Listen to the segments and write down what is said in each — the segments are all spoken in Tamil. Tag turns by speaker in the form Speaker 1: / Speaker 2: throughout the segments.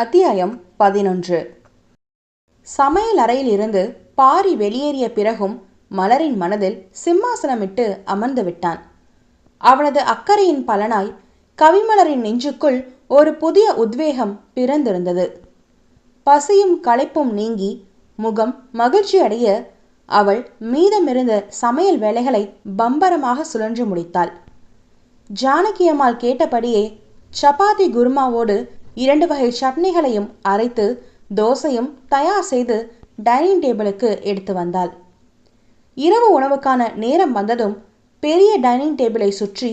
Speaker 1: அத்தியாயம் 11. சமையல் அறையில் இருந்து பாரி வெளியேறிய பிறகும் மலரின் மனதில் சிம்மாசனமிட்டு அமர்ந்து விட்டான். அவனது அக்கறையின் பலனாய் கவிமலரின் நெஞ்சுக்குள் ஒரு புதிய உத்வேகம் பிறந்திருந்தது. பசியும் களைப்பும் நீங்கி முகம் மகிழ்ச்சி அடைய அவள் மீதமிருந்த சமையல் வேலைகளை பம்பரமாக சுழன்று முடித்தாள். ஜானகியம்மாள் கேட்டபடியே சப்பாத்தி குருமாவோடு 2 வகை சட்னிகளையும் அரைத்து தோசையும் தயார் செய்து டைனிங் டேபிளுக்கு எடுத்து வந்தாள். இரவு உணவுக்கான நேரம் வந்ததும் பெரிய டைனிங் டேபிளை சுற்றி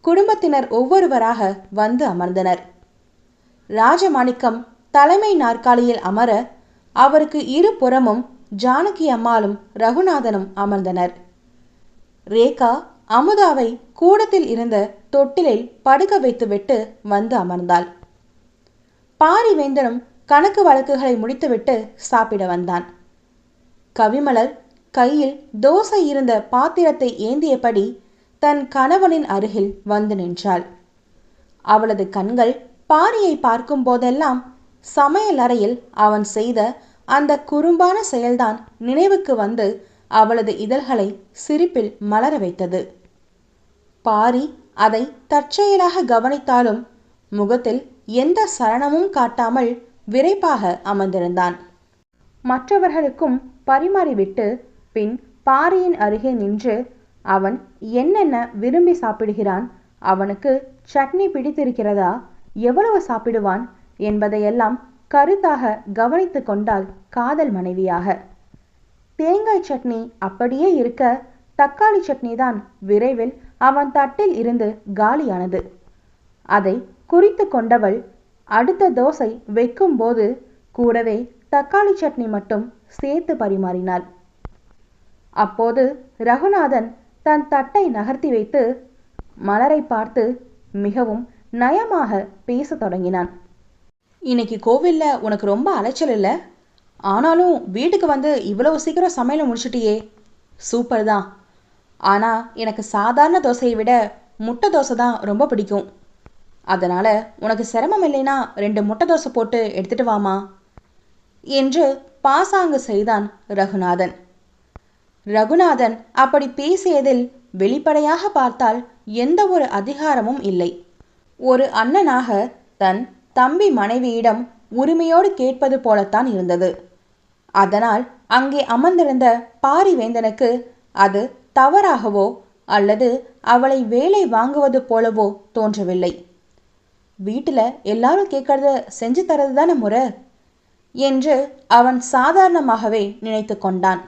Speaker 1: குடும்பத்தினர் ஒவ்வொருவராக வந்து அமர்ந்தனர். ராஜமாணிக்கம் தலைமை நாற்காலியில் அமர அவருக்கு இருபுறமும் ஜானகி அம்மாளும் ரகுநாதனும் அமர்ந்தனர். ரேகா அமுதாவை கூடத்தில் இருந்த தொட்டிலில் படுக்க வைத்துவிட்டு வந்து அமர்ந்தாள். பாரிவேந்தனும் கணக்கு வழக்குகளை முடித்துவிட்டு சாப்பிட வந்தான். கவிமலர் கையில் தோசை இருந்த பாத்திரத்தை ஏந்தியபடி தன் கணவனின் அருகில் வந்து நின்றாள். அவளது கண்கள் பாரியை பார்க்கும் போதெல்லாம் சமையல் அறையில் அவன் செய்த அந்த குறும்பான செயல்தான் நினைவுக்கு வந்து அவளது இதழ்களை சிரிப்பில் மலர வைத்தது. பாரி அதை தற்செயலாக கவனித்தாலும் முகத்தில் எந்த சலனமும் காட்டாமல் விரைப்பாக அமர்ந்திருந்தான். மற்றவர்களுக்கும் பரிமாறிவிட்டு பின் பாரியின் அருகே நின்று அவன் என்னென்ன விரும்பி சாப்பிடுகிறான், அவனுக்கு சட்னி பிடித்திருக்கிறதா, எவ்வளவு சாப்பிடுவான் என்பதையெல்லாம் கருத்தாக கவனித்து கொண்டாள் காதல் மனைவியாக. தேங்காய் சட்னி அப்படியே இருக்க தக்காளி சட்னி தான் விரைவில் அவன் தட்டில் இருந்து காலியானது. அதை குறித்து கொண்டவள் அடுத்த தோசை வைக்கும் போது கூடவே தக்காளி சட்னி மட்டும் சேர்த்து பரிமாறினாள். அப்போது ரகுநாதன் தன் தட்டை நகர்த்தி வைத்து மலரை பார்த்து மிகவும் நயமாக பேச தொடங்கினான். இன்னைக்கு கோவில்ல உனக்கு ரொம்ப அலைச்சல் இல்லை, ஆனாலும் வீட்டுக்கு வந்து இவ்வளவு சீக்கிரம் சமையலை முடிச்சிட்டியே, சூப்பர் தான். ஆனால் எனக்கு சாதாரண தோசையை விட முட்டை தோசை தான் ரொம்ப பிடிக்கும். அதனால் உனக்கு சிரமம் இல்லைனா 2 முட்டை தோசை போட்டு எடுத்துட்டு வாமா என்று பாசாங்கு செய்தான் ரகுநாதன். ரகுநாதன் அப்படி பேசியதில் வெளிப்படையாக பார்த்தால் எந்த ஒரு அதிகாரமும் இல்லை. ஒரு அண்ணனாக தன் தம்பி மனைவியிடம் உரிமையோடு கேட்பது போலத்தான் இருந்தது. அதனால் அங்கே அமர்ந்திருந்த பாரிவேந்தனுக்கு அது தவறாகவோ அல்லது அவளை வேலை வாங்குவது போலவோ தோன்றவில்லை. வீட்டில் எல்லாரும் கேட்கறத செஞ்சு தரது தானே முறை என்று அவன் சாதாரணமாகவே நினைத்து கொண்டான்.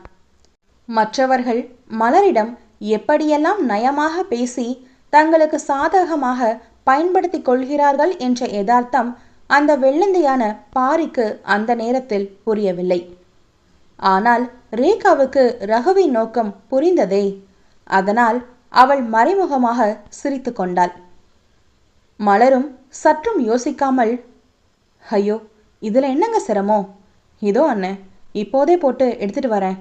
Speaker 1: மற்றவர்கள் மலரிடம் எப்படியெல்லாம் நயமாக பேசி தங்களுக்கு சாதகமாக பயன்படுத்தி கொள்கிறார்கள் என்ற யதார்த்தம் அந்த வெள்ளந்தியான பாரிக்கு அந்த நேரத்தில் புரியவில்லை. ஆனால் ரேகாவுக்கு ரகுவின் நோக்கம் புரிந்ததே. அதனால் அவள் மறைமுகமாக சிரித்து கொண்டாள். மலரும் சற்றும் யோசிக்காமல், ஐயோ இதில் என்னங்க சிரமம், இதோ அண்ணன் இப்போதே போட்டு எடுத்துட்டு வரேன்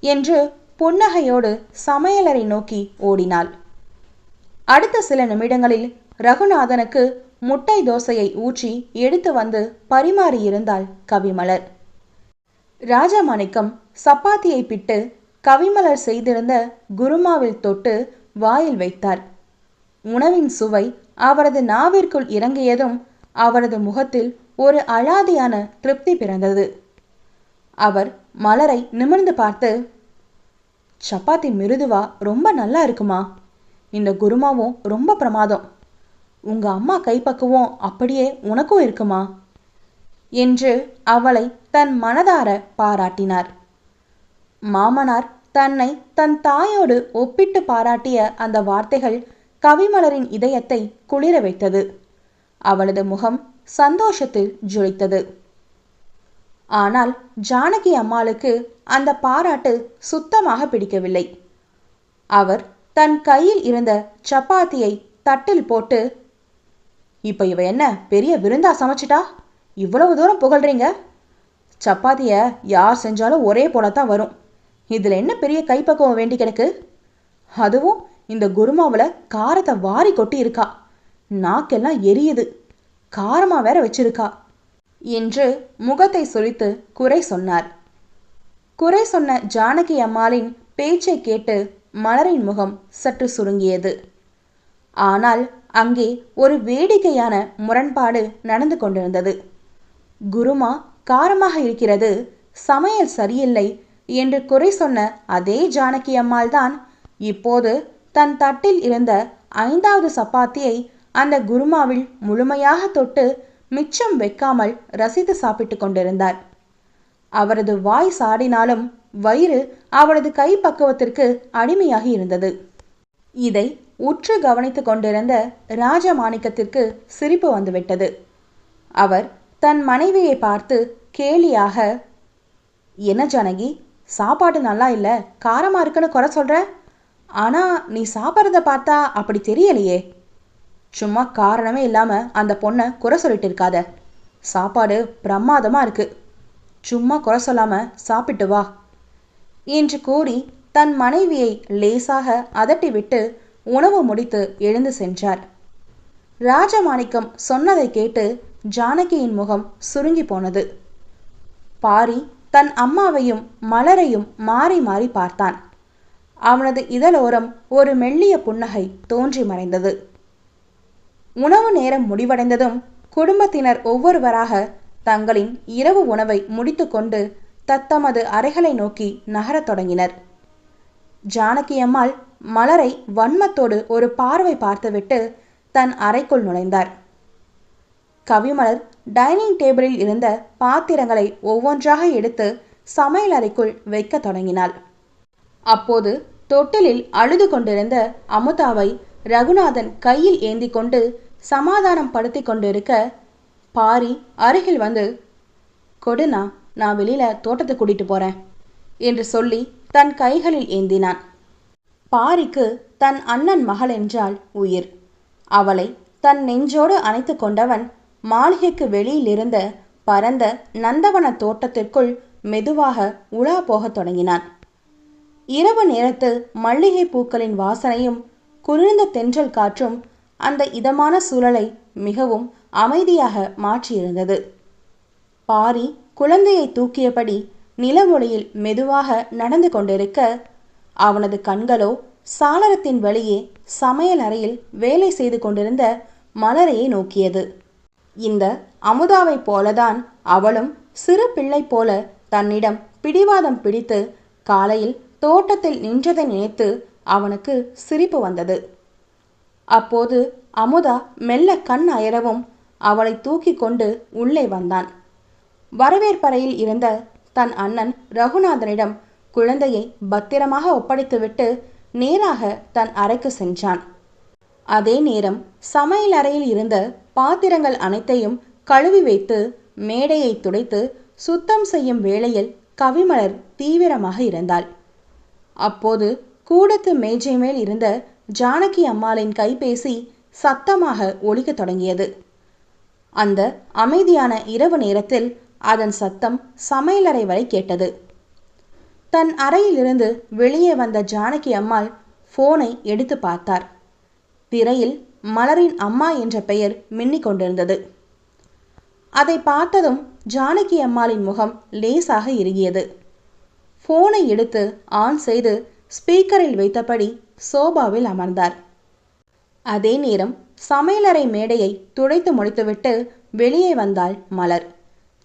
Speaker 1: என்று புன்னகையோடு சமையலறை நோக்கி ஓடினாள். அடுத்த சில நிமிடங்களில் ரகுநாதனுக்கு முட்டை தோசையை ஊற்றி எடுத்து வந்து பரிமாறியிருந்தாள் கவிமலர். ராஜமாணிக்கம் சப்பாத்தியை பிட்டு கவிமலர் செய்திருந்த குருமாவில் தொட்டு வாயில் வைத்தார். உணவின் சுவை அவரது நாவிற்குள் இறங்கியதும் அவரது முகத்தில் ஒரு அலாதியான திருப்தி பிறந்தது. அவர் மலரை நிமிர்ந்து பார்த்து, சப்பாத்தி மிருதுவா ரொம்ப நல்லா இருக்குமா, இந்த குருமாவும் ரொம்ப பிரமாதம், உங்க அம்மா கைப்பக்குவம் அப்படியே உனக்கும் இருக்குமா என்று அவளை தன் மனதார பாராட்டினார். மாமனார் தன்னை தன் தாயோடு ஒப்பிட்டு பாராட்டிய அந்த வார்த்தைகள் கவிமலரின் இதயத்தை குளிர வைத்தது. அவளது முகம் சந்தோஷத்தில் ஜொலித்தது. ஆனால் ஜானகி அம்மாளுக்கு அந்த பாராட்டு சுத்தமாக பிடிக்கவில்லை. அவர் தன் கையில் இருந்த சப்பாத்தியை தட்டில் போட்டு, இப்போ இவ என்ன பெரிய விருந்தா சமைச்சிட்டா, இவ்வளவு தூரம் புகழ்றீங்க, சப்பாத்தியை யார் செஞ்சாலும் ஒரே போலத்தான் வரும், இதில் என்ன பெரிய கைப்பக்குவம் வேண்டி கிடக்கு, அதுவும் இந்த குருமாவில் காரத்தை வாரி கொட்டி இருக்கா, நாக்கெல்லாம் எரியுது, காரமாக வேற வச்சிருக்கா என்று முகத்தை சுளித்து குறை சொன்னார். குறை சொன்ன ஜானகி அம்மாளின் பேச்சை கேட்டு மலரின் முகம் சற்று சுருங்கியது. ஆனால் அங்கே ஒரு வேடிக்கையான முரண்பாடு நடந்து கொண்டிருந்தது. குருமா காரமாக இருக்கிறது, சமையல் சரியில்லை என்று குறை சொன்ன அதே ஜானகி அம்மாள் தான் இப்போது தன் தட்டில் இருந்த 5வது சப்பாத்தியை அந்த குருமாவில் முழுமையாக தொட்டு மிச்சம் வைக்காமல் ரசித்து சாப்பிட்டு கொண்டிருந்தார். அவரது வாய் சாடினாலும் வயிறு அவரது கை பக்குவத்திற்கு அடிமையாகி இருந்தது. இதை உற்று கவனித்து கொண்டிருந்த ராஜமாணிக்கத்திற்கு சிரிப்பு வந்துவிட்டது. அவர் தன் மனைவியை பார்த்து கேலியாக, என்ன ஜானகி, சாப்பாடு நல்லா இல்லை, காரமாக இருக்குன்னு குறை சொல்கிற, ஆனால் நீ சாப்பிட்றத பார்த்தா அப்படி தெரியலையே. சும்மா காரணமே இல்லாமல் அந்த பொண்ணை குறை சொல்லிட்டு இருக்காத. சாப்பாடு பிரமாதமாக இருக்கு, சும்மா குறை சொல்லாமல் சாப்பிட்டு வா என்று கூறி தன் மனைவியை லேசாக அதட்டிவிட்டு உணவு முடித்து எழுந்து சென்றார். ராஜமாணிக்கம் சொன்னதை கேட்டு ஜானகியின் முகம் சுருங்கி போனது. பாரி தன் அம்மாவையும் மலரையும் மாறி மாறி பார்த்தான். அவனது இதழோரம் ஒரு மெல்லிய புன்னகை தோன்றி மறைந்தது. உணவு நேரம் முடிவடைந்ததும் குடும்பத்தினர் ஒவ்வொருவராக தங்களின் இரவு உணவை முடித்து கொண்டு தத்தமது அறைகளை நோக்கி நகரத் தொடங்கினர். ஜானகி அம்மாள் மலரை வன்மத்தோடு ஒரு பார்வை பார்த்துவிட்டு தன் அறைக்குள் நுழைந்தார். கவிமலர் டைனிங் டேபிளில் இருந்த பாத்திரங்களை ஒவ்வொன்றாக எடுத்து சமையல் அறைக்குள் வைக்க தொடங்கினாள். அப்போது தொட்டிலில் அழுது கொண்டிருந்த அமுதாவை ரகுநாதன் கையில் ஏந்தி கொண்டு சமாதானம் படுத்தி கொண்டிருக்க, பாரி அருகில் வந்து, கொடுனா, நான் வெளியில தோட்டத்தை கூட்டிட்டு போறேன் என்று சொல்லி தன் கைகளில் ஏந்தினான். பாரிக்கு தன் அண்ணன் மகள் என்றால் உயிர். அவளை தன் நெஞ்சோடு அணைத்து கொண்டவன் மாளிகைக்கு வெளியில் இருந்த பரந்த நந்தவன தோட்டத்திற்குள் மெதுவாக உலா போகத் தொடங்கினான். இரவு நேரத்து மல்லிகை பூக்களின் வாசனையும் குளிர்ந்த தென்றல் காற்றும் அந்த இதமான சூழலை மிகவும் அமைதியாக மாற்றியிருந்தது. பாரி குழந்தையை தூக்கியபடி நிலவொளியில் மெதுவாக நடந்து கொண்டிருக்க, அவனது கண்களோ சாளரத்தின் வழியே சமையல் அறையில் வேலை செய்து கொண்டிருந்த மலரையை நோக்கியது. இந்த அமுதாவைப் போலதான் அவளும் சிறு பிள்ளை போல தன்னிடம் பிடிவாதம் பிடித்து காலையில் தோட்டத்தில் நின்றதை நினைத்து அவனுக்கு சிரிப்பு வந்தது. அப்போது அமுதா மெல்ல கண் அயரவும் அவளை தூக்கி கொண்டு உள்ளே வந்தான். வரவேற்பறையில் இருந்த தன் அண்ணன் ரகுநாதனிடம் குழந்தையை பத்திரமாக ஒப்படைத்துவிட்டு நேராக தன் அறைக்கு சென்றான். அதே நேரம் சமையல் அறையில் இருந்த பாத்திரங்கள் அனைத்தையும் கழுவி வைத்து மேடையை துடைத்து சுத்தம் செய்யும் வேளையில் கவிமலர் தீவிரமாக இருந்தாள். அப்போது கூடத்து மேஜை மேல் இருந்த ஜானகி அம்மாளின் கைபேசி சத்தமாக ஒலிக்கத் தொடங்கியது. அந்த அமைதியான இரவு நேரத்தில் அதன் சத்தம் சமையலறை வரை கேட்டது. தன் அறையிலிருந்து வெளியே வந்த ஜானகி அம்மாள் போனை எடுத்து பார்த்தார். திரையில் மலரின் அம்மா என்ற பெயர் மின்னிக் கொண்டிருந்தது. அதை பார்த்ததும் ஜானகி அம்மாளின் முகம் லேசாக இறுகியது. போனை எடுத்து ஆன் செய்து ஸ்பீக்கரில் வைத்தபடி சோபாவில் அமர்ந்தார். அதே நேரம் சமையலறை மேடையை துடைத்து முடித்துவிட்டு வெளியே வந்தாள் மலர்.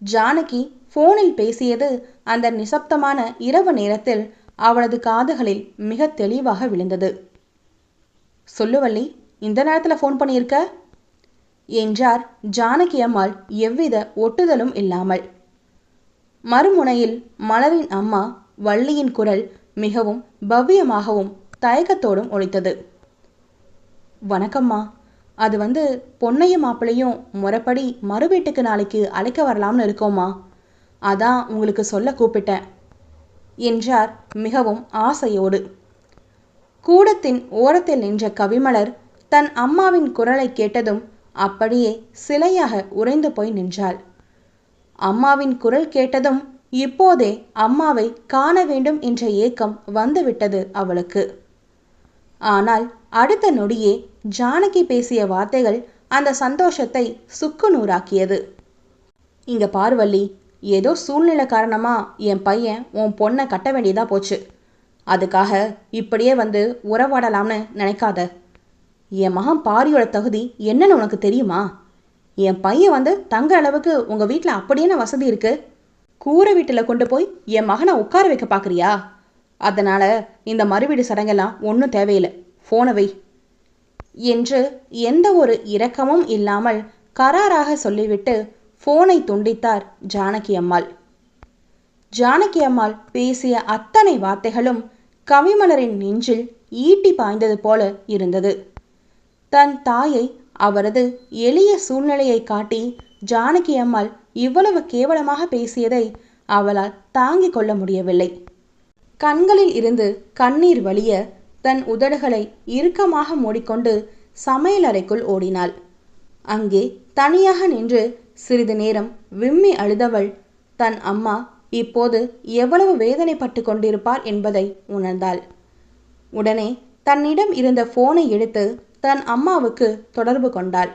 Speaker 1: ஜானகி போனில் பேசியது அந்த நிசப்தமான இரவு நேரத்தில் அவளது காதுகளில் மிக தெளிவாக விழுந்தது. சொல்லுவள்ளி, இந்த நேரத்தில் ஃபோன் பண்ணியிருக்க என்றார் ஜானகி அம்மாள் எவ்வித ஒட்டுதலும் இல்லாமல். மறுமுனையில் மலரின் அம்மா வள்ளியின் குரல் மிகவும் பவ்யமாகவும் தயக்கத்தோடும் ஒலித்தது. வணக்கம்மா, அது பொன்னையும் மாப்பிளையும் முறைப்படி மறு வீட்டுக்கு நாளைக்கு அழைக்க வரலாம்னு இருக்கோம்மா, அதான் உங்களுக்கு சொல்ல கூப்பிட்டேன் என்றார் மிகவும் ஆசையோடு. கூடத்தின் ஓரத்தில் நின்ற கவிமலர் தன் அம்மாவின் குரலை கேட்டதும் அப்படியே சிலையாக உறைந்து போய் நின்றாள். அம்மாவின் குரல் கேட்டதும் இப்போதே அம்மாவை காண வேண்டும் என்ற ஏக்கம் வந்துவிட்டது அவளுக்கு. ஆனால் அடுத்த நொடியே ஜானகி பேசிய வார்த்தைகள் அந்த சந்தோஷத்தை சுக்கு நூறாக்கியது. இங்க பார்வள்ளி, ஏதோ சூழ்நிலை காரணமா என் பையன் உன் பொண்ணை கட்ட வேண்டியதா போச்சு. அதுக்காக இப்படியே வந்து உறவாடலாம்னு நினைக்காத. என் மகன் பாரியோட தகுதி என்னன்னு உனக்கு தெரியுமா? என் பையன் வந்து தங்குற அளவுக்கு உங்க வீட்டில் அப்படியே வசதி இருக்கு. கூரை வீட்டில் கொண்டு போய் என் மகனை உட்கார வைக்க பார்க்குறியா? அதனால இந்த மறுவீடு சடங்கெல்லாம் ஒன்றும் தேவையில்லை. ஃபோனை வை என்று எந்த ஒரு இரக்கமும் இல்லாமல் கராராக சொல்லிவிட்டு ஃபோனை துண்டித்தார் ஜானகி அம்மாள். ஜானகி அம்மாள் பேசிய அத்தனை வார்த்தைகளும் கவிமலரின் நெஞ்சில் ஈட்டி பாய்ந்தது போல இருந்தது. தன் தாயை அவரது எளிய சூழ்நிலையை காட்டி ஜானகி அம்மாள் இவ்வளவு கேவலமாக பேசியதை அவளால் தாங்கிக் கொள்ள முடியவில்லை. கண்களில் இருந்து கண்ணீர் வழிய தன் உதடுகளை இறுக்கமாக மூடிக்கொண்டு சமையலறைக்குள் ஓடினாள். அங்கே தனியாக நின்று சிறிது நேரம் விம்மி அழுதவள் தன் அம்மா இப்போது எவ்வளவு வேதனைப்பட்டு கொண்டிருப்பார் என்பதை உணர்ந்தாள். உடனே தன்னிடம் இருந்த போனை எடுத்து தன் அம்மாவுக்கு தொடர்பு கொண்டாள்.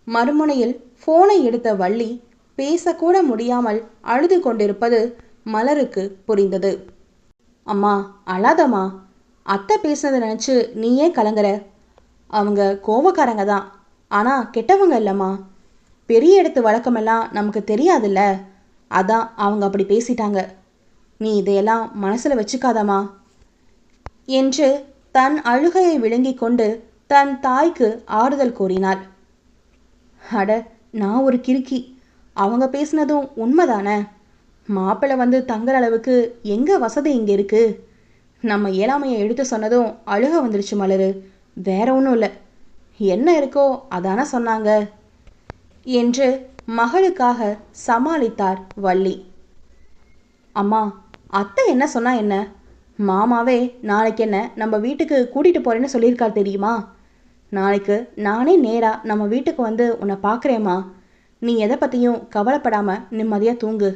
Speaker 1: மறுமுனையில் போனை எடுத்த வள்ளி பேசக்கூட முடியாமல் அழுது கொண்டிருப்பது மலருக்கு புரிந்தது. அம்மா, அழாதம்மா. அத்தை பேசுனதை நினச்சி நீயே கலங்குற. அவங்க கோபக்காரங்க தான், ஆனால் கெட்டவங்க இல்லைம்மா. பெரிய இடத்து வழக்கமெல்லாம் நமக்கு தெரியாதுல்ல, அதான் அவங்க அப்படி பேசிட்டாங்க. நீ இதையெல்லாம் மனசில் வச்சுக்காதம்மா என்று தன் அழுகையை விழுங்கி கொண்டு தன் தாய்க்கு ஆறுதல் கூறினாள். அட, நான் ஒரு கிறுக்கி. அவங்க பேசினதும் உண்மைதானே. மாப்பிள்ளை வந்து தங்குற அளவுக்கு எங்கே வசதி இங்கே இருக்கு? நம்ம இயலாமையை எடுத்து சொன்னதும் அழுக வந்துடுச்சு மலரு. வேற ஒன்றும் இல்லை. என்ன இருக்கோ அதானே சொன்னாங்க என்று மகளுக்காக சமாளித்தார் வள்ளி. அம்மா, அத்தை என்ன சொன்னா என்ன? மாமாவே நாளைக்கு என்ன நம்ம வீட்டுக்கு கூட்டிகிட்டு போகிறேன்னு சொல்லியிருக்கார் தெரியுமா? நாளைக்கு நானே நேராக நம்ம வீட்டுக்கு வந்து உன்னை பார்க்குறேம்மா. நீ எதை பற்றியும் கவலைப்படாமல் நிம்மதியாக தூங்கு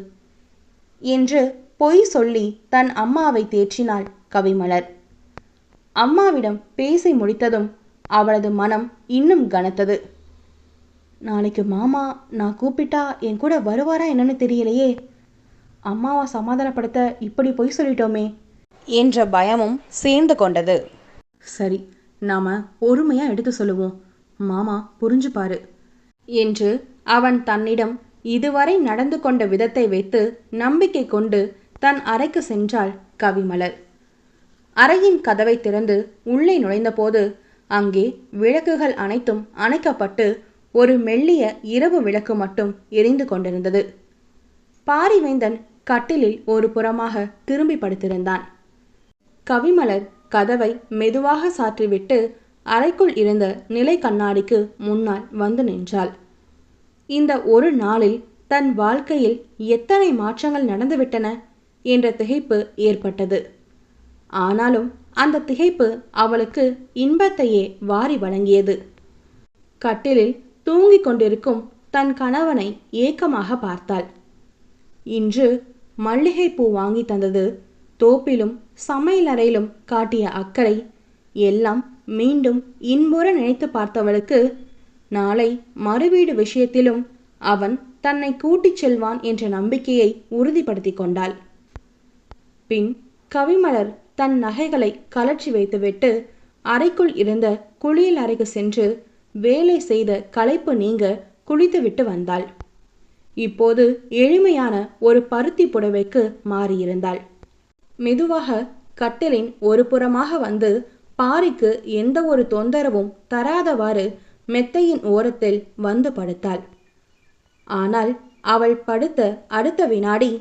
Speaker 1: என்று பொய் சொல்லி தன் அம்மாவை தேற்றினாள் கவிமலர். அம்மாவிடம் பேசி முடித்ததும் அவளது மனம் இன்னும் கனத்தது. நாளைக்கு மாமா நான் கூப்பிட்டா என் கூட வருவாரா என்னன்னு தெரியலையே. அம்மாவை சமாதானப்படுத்த இப்படி பொய் சொல்லிட்டோமே என்ற பயமும் சேர்ந்து கொண்டது. சரி, நாம பொறுமையா எடுத்து சொல்லுவோம். மாமா புரிஞ்சுப்பாரு என்று அவன் தன்னிடம் இதுவரை நடந்து கொண்ட விதத்தை வைத்து நம்பிக்கை கொண்டு தன் அறைக்கு சென்றாள் கவிமலர். அறையின் கதவை திறந்து உள்ளே நுழைந்தபோது அங்கே விளக்குகள் அனைத்தும் அணைக்கப்பட்டு ஒரு மெல்லிய இரவு விளக்கு மட்டும் எரிந்து கொண்டிருந்தது. பாரிவேந்தன் கட்டிலில் ஒரு புறமாக திரும்பி படுத்திருந்தான். கவிமலர் கதவை மெதுவாக சாற்றிவிட்டு அறைக்குள் இருந்த நிலை கண்ணாடிக்கு முன்னால் வந்து நின்றாள். இந்த ஒரு நாளில் தன் வாழ்க்கையில் எத்தனை மாற்றங்கள் நடந்துவிட்டன என்ற திகைப்பு ஏற்பட்டது. ஆனாலும் அந்த திகைப்பு அவளுக்கு இன்பத்தையே வாரி வழங்கியது. கட்டிலில் தூங்கிக் கொண்டிருக்கும் தன் கணவனை ஏக்கமாக பார்த்தாள். இன்று மல்லிகைப்பூ வாங்கி தந்தது, தோப்பிலும் சமையலறையிலும் காட்டிய அக்கறை எல்லாம் மீண்டும் இன்புற நினைத்து பார்த்தவளுக்கு நாளை மறுவீடு விஷயத்திலும் அவன் தன்னை கூட்டிச் செல்வான் என்ற நம்பிக்கையை உறுதிப்படுத்தி கொண்டாள். பின் கவிமலர் தன் நகைகளை கலற்றி வைத்துவிட்டு அறைக்குள் இருந்த குளியல் அறைக்கு சென்று வேலை செய்த களைப்பு நீங்க குளித்துவிட்டு வந்தாள். இப்போது எளிமையான ஒரு பருத்தி புடவைக்கு மாறியிருந்தாள். மெதுவாக கட்டிலின் ஒரு புறமாக வந்து பாரிக்கு எந்த ஒரு தொந்தரவும் தராதவாறு மெத்தையின் ஓரத்தில் வந்து படுத்தாள். ஆனால் அவள் படுத்த அடுத்த வினாடி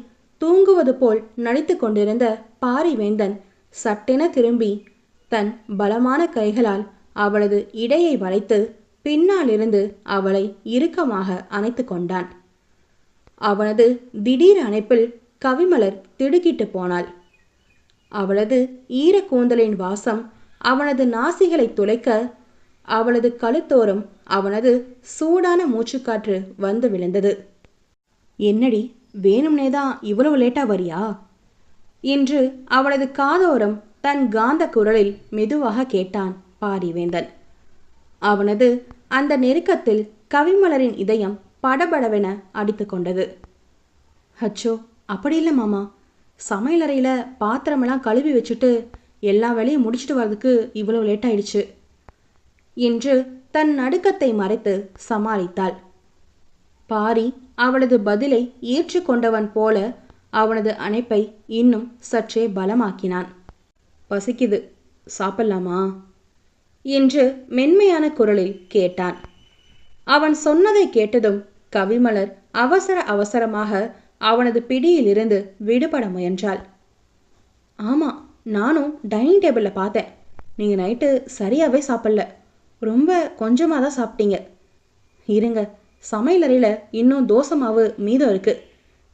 Speaker 1: தூங்குவது போல் நடித்து கொண்டிருந்த பாரிவேந்தன் சட்டென திரும்பி தன் பலமான கைகளால் அவளது இடையை வளைத்து பின்னாலிருந்து அவளை இறுக்கமாக அணைத்து கொண்டான். அவனது திடீர் அணைப்பில் கவிமலர் திடுக்கிட்டு போனாள். அவளது ஈரக்கூந்தலின் வாசம் அவனது நாசிகளை துளைக்க அவளது கழுத்தோரம் அவனது சூடான மூச்சுக்காற்று வந்து விழுந்தது. என்னடி, வேணும்னேதான் இவ்வளவு லேட்டா வரியா என்று அவளது காதோரம் தன் காந்த குரலில் மெதுவாக கேட்டான் பாரிவேந்தன். அவனது அந்த நெருக்கத்தில் கவிமலரின் இதயம் படபடவென அடித்து கொண்டது. அச்சோ, அப்படி இல்லை மாமா. சமையலறையில் பாத்திரமெல்லாம் கழுவி வச்சுட்டு எல்லா வேலையும் முடிச்சுட்டு வர்றதுக்கு இவ்வளோ லேட் ஆயிடுச்சு என்று தன் நடுக்கத்தை மறைத்து சமாளித்தாள். பாரி அவளது பதிலை ஏற்றுக்கொண்டவன் போல அவனது அணைப்பை இன்னும் சற்றே பலமாக்கினான். பசிக்குது, சாப்பிடலாமா என்று மென்மையான குரலில் கேட்டான். அவன் சொன்னதை கேட்டதும் கவிமலர் அவசர அவசரமாக அவனது பிடியிலிருந்து விடுபட முயன்றாள். ஆமாம், நானும் டைனிங் டேபிளில் பார்த்தேன். நீங்கள் நைட்டு சரியாகவே சாப்பிடல, ரொம்ப கொஞ்சமாக தான் சாப்பிட்டீங்க. இருங்க, சமையலறையில் இன்னும் தோசை மாவு மீதம் இருக்கு.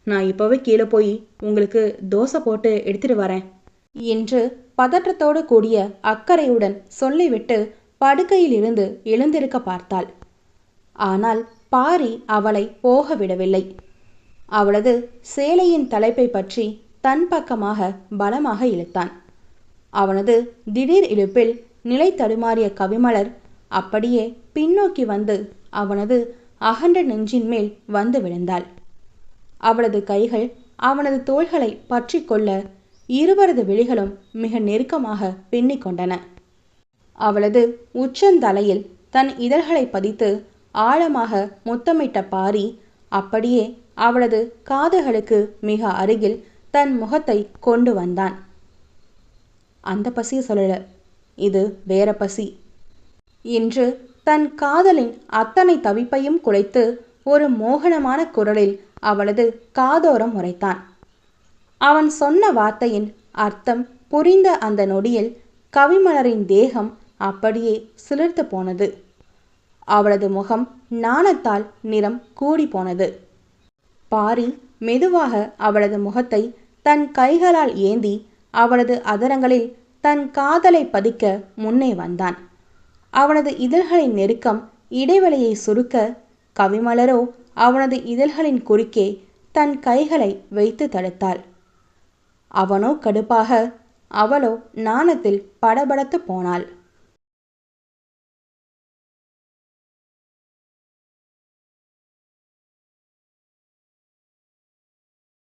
Speaker 1: நான் இப்போவே கீழே போய் உங்களுக்கு தோசை போட்டு எடுத்துட்டு வரேன் என்று பதற்றத்தோடு கூடிய அக்கறையுடன் சொல்லிவிட்டு படுக்கையில் இருந்து எழுந்திருக்க பார்த்தாள். ஆனால் பாரி அவளை போக விடவில்லை. அவளது சேலையின் தலைப்பை பற்றி தன் பக்கமாக பலமாக இழுத்தான். அவனது திடீர் இழுப்பில் நிலை தடுமாறிய கவிமலர் அப்படியே பின்னோக்கி வந்து அவனது அகன்ற நெஞ்சின் மேல் வந்து விழுந்தாள். அவளது கைகள் அவனது தோள்களை பற்றி கொள்ள இருவரது விழிகளும் மிக நெருக்கமாக பின்னிக் கொண்டன. அவளது உச்சந்தலையில் தன் இதழ்களை பதித்து ஆழமாக முத்தமிட்ட பாரி அப்படியே அவளது காதுகளுக்கு மிக அருகில் தன் முகத்தை கொண்டு வந்தான். அந்த பசியை சொல்லல, இது வேற பசி என்று தன் காதலின் அத்தனை தவிப்பையும் குலைத்து ஒரு மோகனமான குரலில் அவளது காதோரம் உரைத்தான். அவன் சொன்ன வார்த்தையின் அர்த்தம் புரிந்த அந்த நொடியில் கவிமலரின் தேகம் அப்படியே சிலிர்த்து போனது. அவளது முகம் நாணத்தால் நிறம் கூடி போனது. பாரி மெதுவாக அவளது முகத்தை தன் கைகளால் ஏந்தி அவளது அதரங்களில் தன் காதலை பதிக்க முன்னே வந்தான். அவனது இதழ்களின் நெருக்கம் இடைவெளியை சுருக்க கவிமலரோ அவனது இதழ்களின் குறுக்கே தன் கைகளை வைத்து தடுத்தாள். அவனோ கடுப்பாக, அவளோ நாணத்தில் படபடத்து போனாள்.